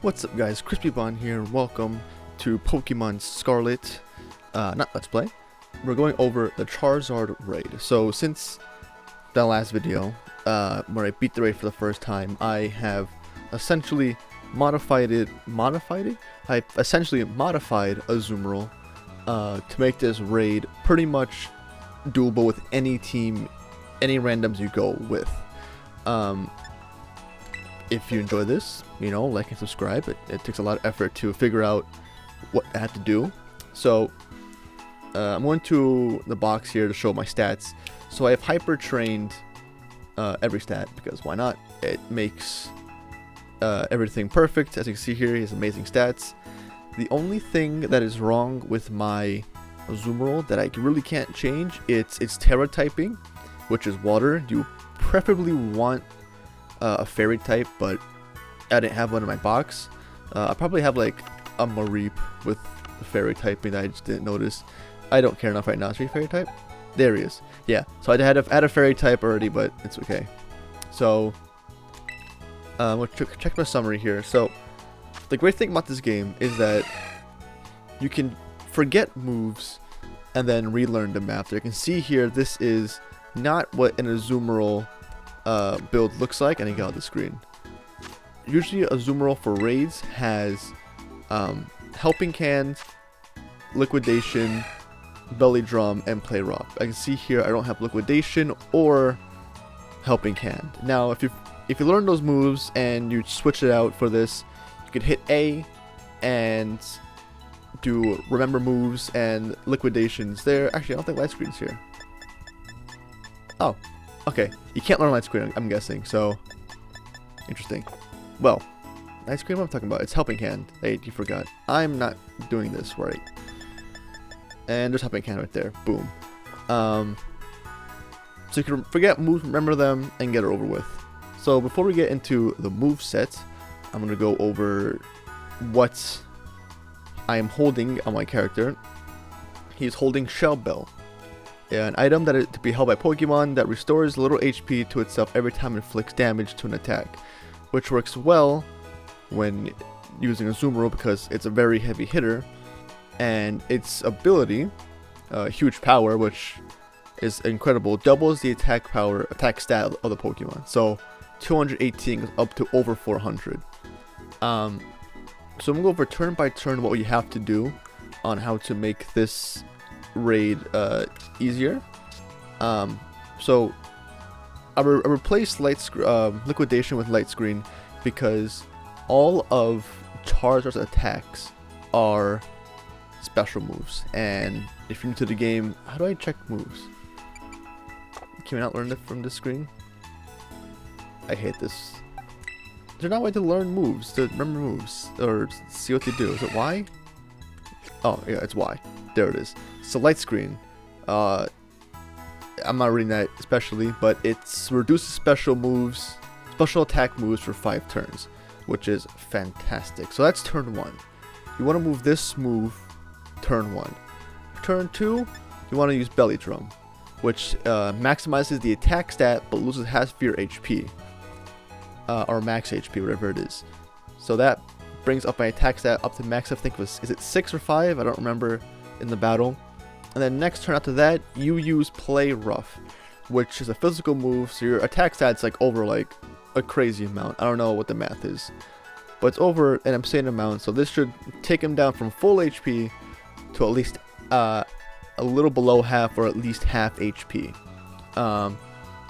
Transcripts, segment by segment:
What's up guys, CrispyBon here, welcome to Pokemon Scarlet, not Let's Play. We're going over the Charizard raid. So since the last video, where I beat the raid for the first time, I have essentially modified I've essentially modified Azumarill to make this raid pretty much doable with any team, any randoms you go with. If you enjoy this, like and subscribe. It takes a lot of effort to figure out what I have to do. So I'm going to the box here to show my stats. So I have hyper trained every stat because why not? It makes everything perfect. As you can see here, he has amazing stats. The only thing that is wrong with my Azumarill that I really can't change, it's Tera typing, which is water. You preferably want a fairy type, but I didn't have one in my box. I probably have like a Mareep with the fairy typing that I just didn't notice. I don't care enough right now. Is he fairy type? There he is. Yeah, so I had a fairy type already, but it's okay. So we'll check my summary here. So the great thing about this game is that you can forget moves and then relearn them after. You can see here, this is not what an Azumarill build looks like, and I got the screen. Usually Azumarill for raids has Helping Hand, Liquidation, Belly Drum, and Play Rough. I can see here I don't have Liquidation or Helping Hand. Now if you learn those moves and you switch it out for this, you could hit A and do remember moves and liquidations there. Actually, I don't think light screen's here. Oh, okay. You can't learn light screen, I'm guessing, so interesting. Well, light screen, what I'm talking about? It's Helping Hand. Hey, you forgot. I'm not doing this right. And there's Helping Hand right there. Boom. So you can forget moves, remember them, and get it over with. So before we get into the move set, I'm gonna go over what I am holding on my character. He's holding Shell Bell, an item that is to be held by Pokemon that restores little HP to itself every time it inflicts damage to an attack, which works well when using a Azumarill because it's a very heavy hitter, and its ability, huge power, which is incredible, doubles the attack stat of the Pokemon. So 218 up to over 400. So I'm gonna go over turn by turn what you have to do on how to make this raid easier. So I replaced liquidation with light screen because all of Charizard's attacks are special moves, and if you're new to the game, how do I check moves? Can we not learn it from this screen? I hate this. There's no way to learn moves, to remember moves, or see what they do. Is it Y? Oh yeah, it's Y. There it is. So light screen. I'm not reading that especially, but it's reduces special attack moves for 5 turns, which is fantastic. So that's turn 1. You want to move this move turn 1. Turn 2, you want to use Belly Drum, which maximizes the attack stat but loses half of your HP, or max HP, whatever it is. So that brings up my attack stat up to max. I think is it 6 or 5? I don't remember in the battle. And then next turn after that, you use Play Rough, which is a physical move, so your attack stat's like over like a crazy amount. I don't know what the math is, but it's over an insane amount. So this should take him down from full HP to at least a little below half, or at least half HP.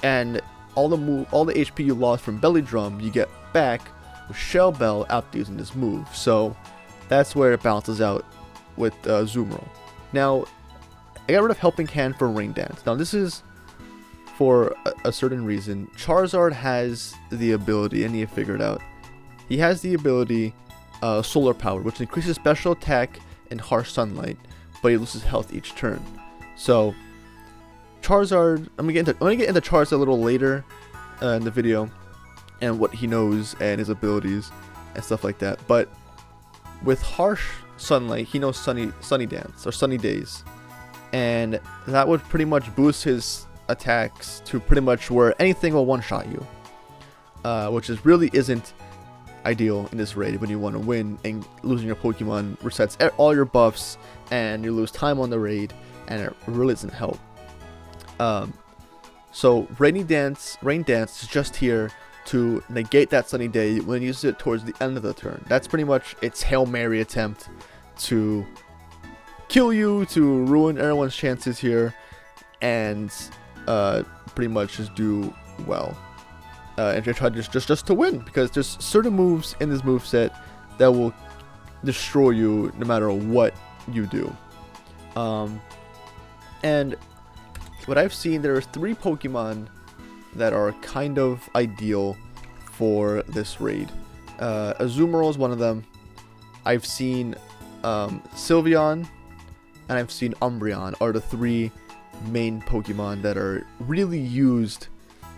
And all the HP you lost from Belly Drum, you get back with Shell Bell after using this move. So that's where it balances out with Azumarill. Now, I got rid of Helping Hand for Rain Dance. Now this is for a certain reason. Charizard has the ability, and you figure it out. He has the ability Solar Power, which increases special attack in harsh sunlight, but he loses health each turn. So Charizard, I'm gonna get into Charizard a little later in the video, and what he knows and his abilities and stuff like that. But with harsh sunlight, he knows sunny dance or sunny days, and that would pretty much boost his attacks to pretty much where anything will one-shot you, which really isn't ideal in this raid when you want to win, and losing your Pokemon resets all your buffs and you lose time on the raid, and it really doesn't help. So Rain Dance is just here to negate that Sunny Day when you use it towards the end of the turn. That's pretty much its Hail Mary attempt to kill you, to ruin everyone's chances here, and pretty much just do well. And try just to win, because there's certain moves in this moveset that will destroy you no matter what you do. And what I've seen, there are 3 Pokemon that are kind of ideal for this raid. Azumarill is one of them. I've seen Sylveon, and I've seen Umbreon are the 3 main Pokemon that are really used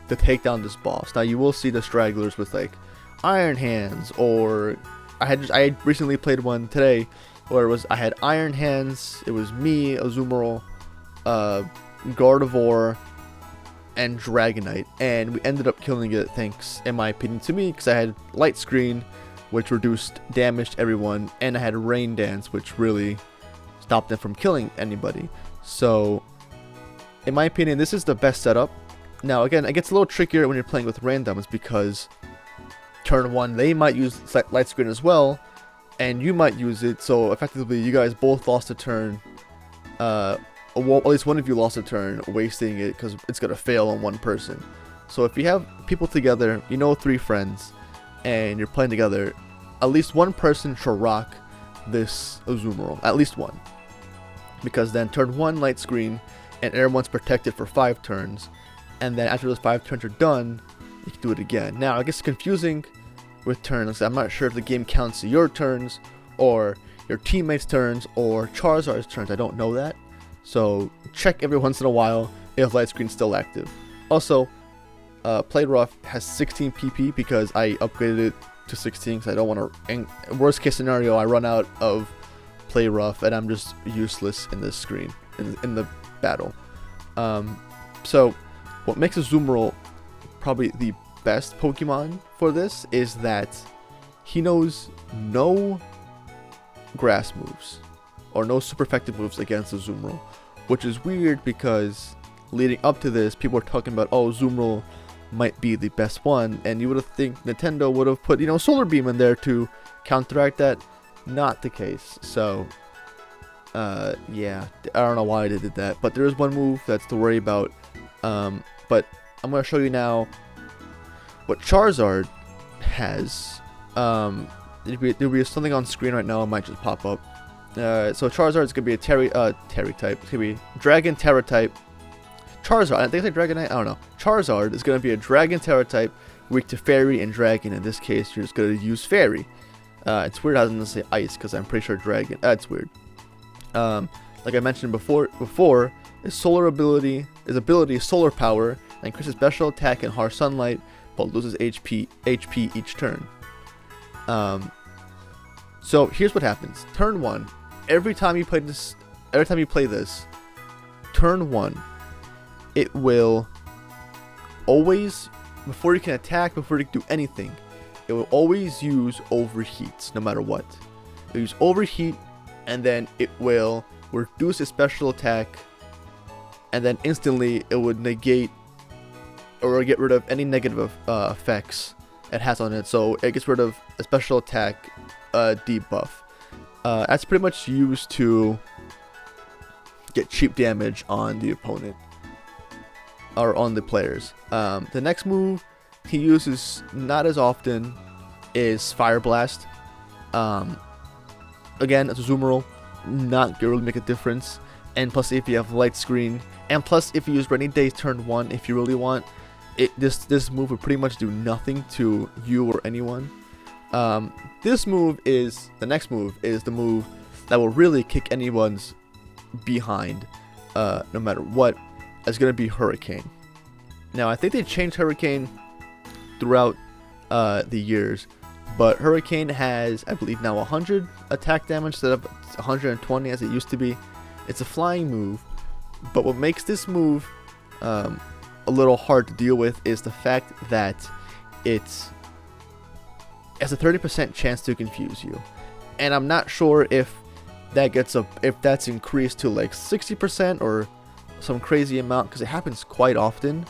to take down this boss. Now you will see the stragglers with like Iron Hands, or I recently played one today where I had Iron Hands, it was me, Azumarill, Gardevoir, and Dragonite, and we ended up killing it, thanks, in my opinion, to me, because I had Light Screen, which reduced damage to everyone, and I had Rain Dance, which really stopped them from killing anybody. So in my opinion, this is the best setup. Now again, it gets a little trickier when you're playing with randoms, because turn 1 they might use Light Screen as well, and you might use it, so effectively you guys both lost a turn. Well, at least one of you lost a turn wasting it, because it's gonna fail on one person. So if you have people together, 3 friends, and you're playing together, at least one person should rock this Azumarill, at least one, because then turn 1 Light Screen and everyone's protected for 5 turns, and then after those 5 turns are done, you can do it again. Now it gets confusing with turns. I'm not sure if the game counts your turns or your teammates' turns or Charizard's turns. I don't know that, so check every once in a while if Light Screen's still active. Also, Play Rough has 16 PP because I upgraded it to 16 because I don't want to. Worst case scenario, I run out of Play Rough and I'm just useless in this screen in the battle. So what makes Azumarill probably the best Pokemon for this is that he knows no grass moves or no super effective moves against Azumarill, which is weird because leading up to this, people were talking about, oh, Azumarill might be the best one, and you would have think Nintendo would have put, Solar Beam in there to counteract that. Not the case. So yeah, I don't know why they did that, but there is one move that's to worry about. But I'm going to show you now what Charizard has. There'll be something on screen right now, it might just pop up. So Charizard is going to be a Terry type. It's going to be Dragon Tera type. Charizard, I think it's like Dragonite, I don't know. Charizard is going to be a Dragon Tera type, weak to Fairy and Dragon. In this case, you're just going to use Fairy. It's weird how it doesn't say Ice, because I'm pretty sure Dragon. It's weird. Like I mentioned before, his ability is Solar Power, and increases special attack in harsh sunlight, but loses HP each turn. So here's what happens. Turn 1, every time you play this, turn 1, it will always, before you can attack, before you can do anything, it will always use Overheat, no matter what. It'll use Overheat, and then it will reduce its special attack, and then instantly it would negate or get rid of any negative effects it has on it. So it gets rid of a special attack debuff. That's pretty much used to get cheap damage on the opponent or on the players. The next move he uses not as often is Fire Blast. Again, it's a Azumarill, not gonna really make a difference. And plus, if you have Light Screen, and plus if you use Rainy Day turn 1, if you really want, this move would pretty much do nothing to you or anyone. The next move is the move that will really kick anyone's behind, no matter what. It's gonna be Hurricane. Now I think they changed Hurricane throughout the years, but Hurricane has, I believe, now 100 attack damage instead of 120 as it used to be. It's a flying move, but what makes this move a little hard to deal with is the fact that has a 30% chance to confuse you. And I'm not sure if that if that's increased to like 60% or some crazy amount, because it happens quite often.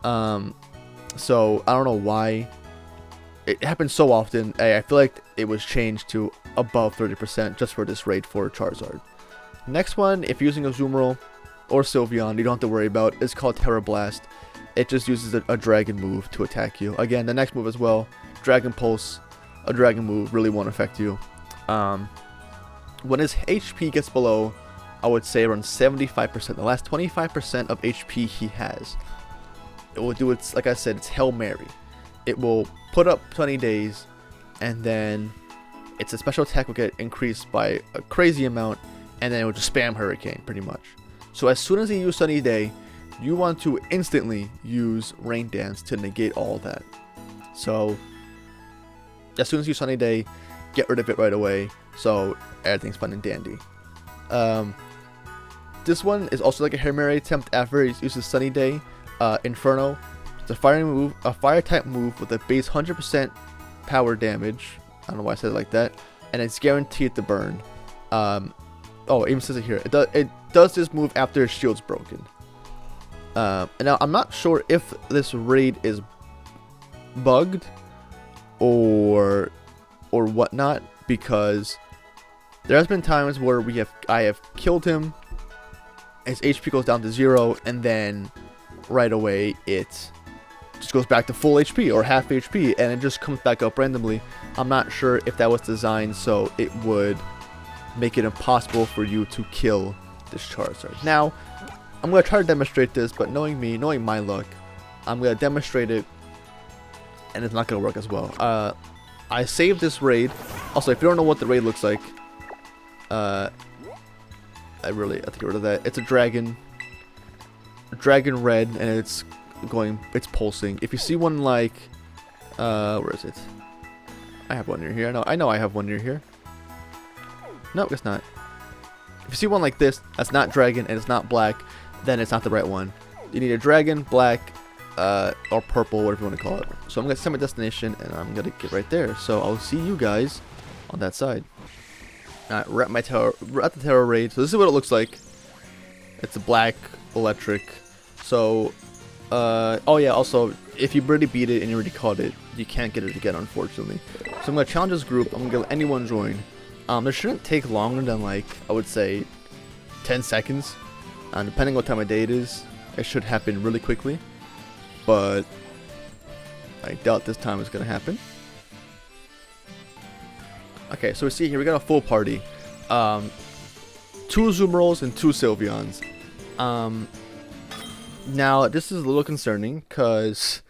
So I don't know why it happens so often. I feel like it was changed to above 30% just for this raid for Charizard. Next one, if you're using a Azumarill or Sylveon, you don't have to worry about. It's called Tera Blast. It just uses a dragon move to attack you. Again, the next move as well, Dragon Pulse. A dragon move really won't affect you. When his HP gets below, I would say around 75%, the last 25% of HP he has, it will do its, like I said, it's Hail Mary. It will put up 20 days, and then its a special attack will get increased by a crazy amount, and then it will just spam Hurricane pretty much. So as soon as he uses Sunny Day, you want to instantly use Rain Dance to negate all that. So as soon as you use Sunny Day, get rid of it right away, so everything's fun and dandy. This one is also like a Hail Mary attempt after he uses Sunny Day. Inferno. It's a fire type move with a base 100% power damage. I don't know why I said it like that. And it's guaranteed to burn. Oh, it even says it here. It does this move after his shield's broken. And now I'm not sure if this raid is bugged or whatnot, because there has been times where I have killed him, his HP goes down to 0, and then right away it just goes back to full HP or half HP, and it just comes back up randomly. I'm not sure if that was designed so it would make it impossible for you to kill this Charizard. Now, I'm going to try to demonstrate this, but knowing me, knowing my luck, I'm going to demonstrate it, and it's not going to work as well. I saved this raid. Also, if you don't know what the raid looks like, I have to get rid of that. It's a dragon red, and it's pulsing. If you see one like, where is it? I have one near here. I know I have one near here. No, it's not. If you see one like this, that's not dragon and it's not black, then it's not the right one. You need a dragon, black, or purple, whatever you want to call it. So I'm gonna set my destination, and I'm gonna get right there. So I'll see you guys on that side. Alright, we're at the Tera raid. So this is what it looks like. It's a black electric. So, oh yeah, also, if you already beat it and you already caught it, you can't get it again, unfortunately. So I'm going to challenge this group. I'm going to let anyone join. This shouldn't take longer than, like, I would say 10 seconds. Depending on what time of day it is, it should happen really quickly. But I doubt this time is going to happen. Okay, so we see here, we got a full party. 2 Azumarils and 2 Sylveons. Now, this is a little concerning, because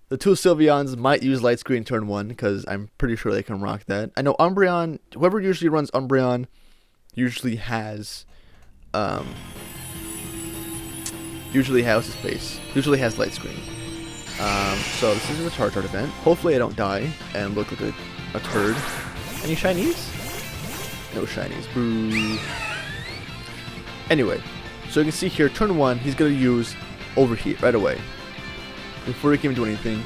the 2 Sylveons might use Light Screen turn 1, because I'm pretty sure they can rock that. I know Umbreon, whoever usually runs Umbreon, usually has, usually has Light Screen. So this is a Charizard event. Hopefully I don't die and look like a turd. Any shinies? No shinies. Boo. Anyway, so you can see here, turn 1, he's going to use Overheat right away. Before he can even do anything.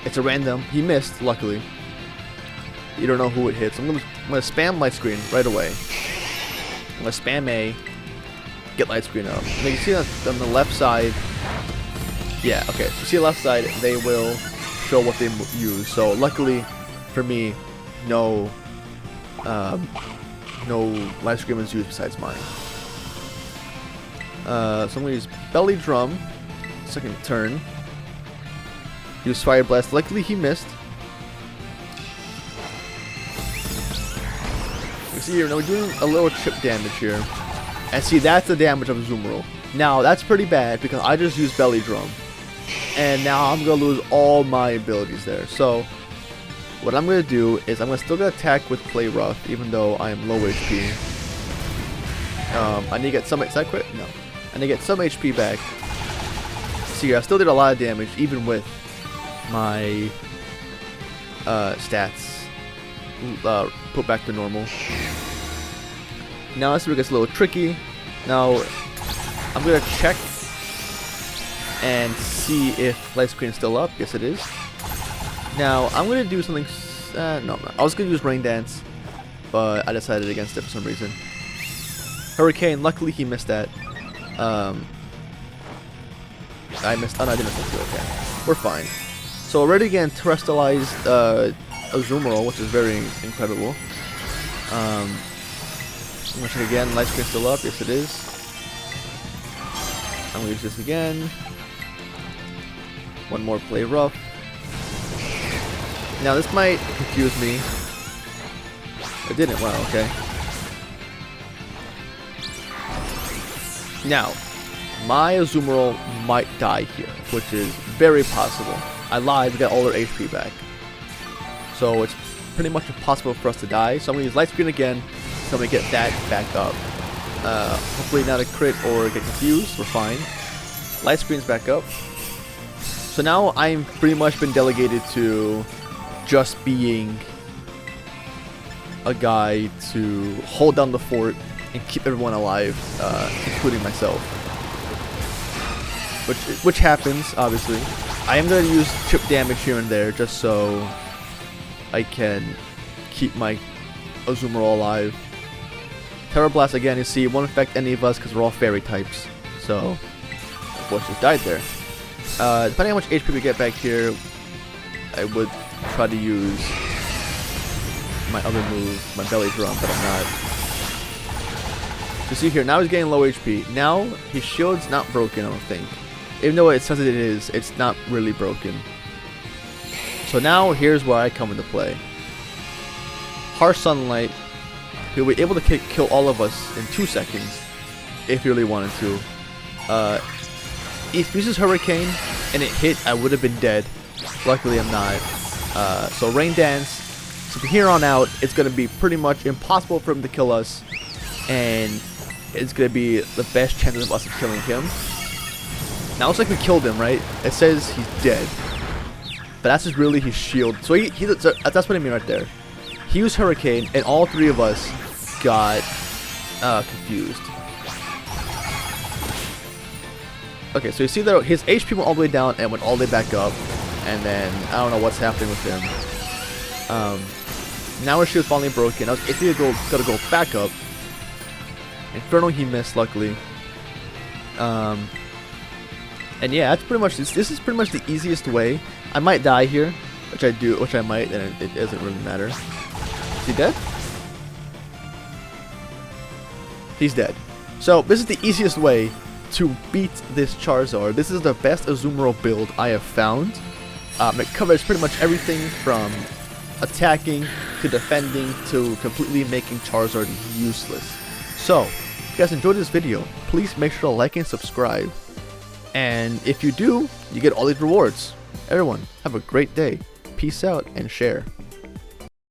It's a random. He missed, luckily. You don't know who it hits. I'm gonna spam Light Screen right away. I'm going to spam A. Get Light Screen up. And you can see on the left side. Yeah, okay. So you see the left side, they will show what they use. So luckily for me, no Light Screen was used besides mine. So I'm going to use Belly Drum, second turn. Use Fire Blast. Luckily he missed. You see here, now we're doing a little chip damage here. And see, that's the damage of Azumarill. Now, that's pretty bad because I just used Belly Drum. And now I'm going to lose all my abilities there. So, what I'm going to do is I'm still going to attack with Play Rough, even though I am low HP. I need to get some... Is that quit? No. I need to get some HP back. See, I still did a lot of damage, even with my stats put back to normal. Now this is where it gets a little tricky. Now I'm gonna check and see if Light Screen is still up. Yes, it is. Now I'm gonna do something No. I was gonna use Rain Dance, but I decided against it for some reason. Hurricane, luckily he missed that. I missed, oh no, I didn't miss that too, okay. We're fine. So already again, terrestrialized Azumarill, which is very incredible. I'm gonna check again, light screen still up, yes it is. I'm gonna use this again. One more play rough. Now this might confuse me. It didn't, wow, okay. Now, my Azumarill might die here, which is very possible. I lied, we got all our HP back. So it's pretty much impossible for us to die. So I'm going to use Light Screen again, so I'm going to get that back up. Hopefully not a crit or get confused, we're fine. Light Screen's back up. So now I'm pretty much been delegated to just being a guy to hold down the fort and keep everyone alive, including myself. Which happens, obviously. I am going to use chip damage here and there just so I can keep my Azumarill alive. Tera Blast, again, you see, it won't affect any of us because we're all fairy types. So, of course, just died there. Depending on how much HP we get back here, I would try to use my other move, my belly drum, but I'm not. You see here, now he's getting low HP. Now, his shield's not broken, I don't think. Even though it says it is, it's not really broken. So now, here's where I come into play. Harsh Sunlight. He'll be able to kill all of us in 2 seconds, if he really wanted to. If he uses Hurricane, and it hit, I would have been dead. Luckily, I'm not. So Rain Dance. So from here on out, it's going to be pretty much impossible for him to kill us. And it's going to be the best chances of us of killing him. Now it looks like we killed him, right? It says he's dead. But that's just really his shield. So, so that's what I mean right there. He used Hurricane, and all 3 of us got confused. Okay, so you see that his HP went all the way down and went all the way back up. And then, I don't know what's happening with him. Now his shield's finally broken. I was gotta go back up. Inferno he missed, luckily. And yeah, that's pretty much this is pretty much the easiest way. I might die here, which I might, and it doesn't really matter. Is he dead? He's dead. So this is the easiest way to beat this Charizard. This is the best Azumarill build I have found. It covers pretty much everything from attacking to defending to completely making Charizard useless. So, if you guys enjoyed this video, please make sure to like and subscribe. And if you do, you get all these rewards. Everyone, have a great day. Peace out and share.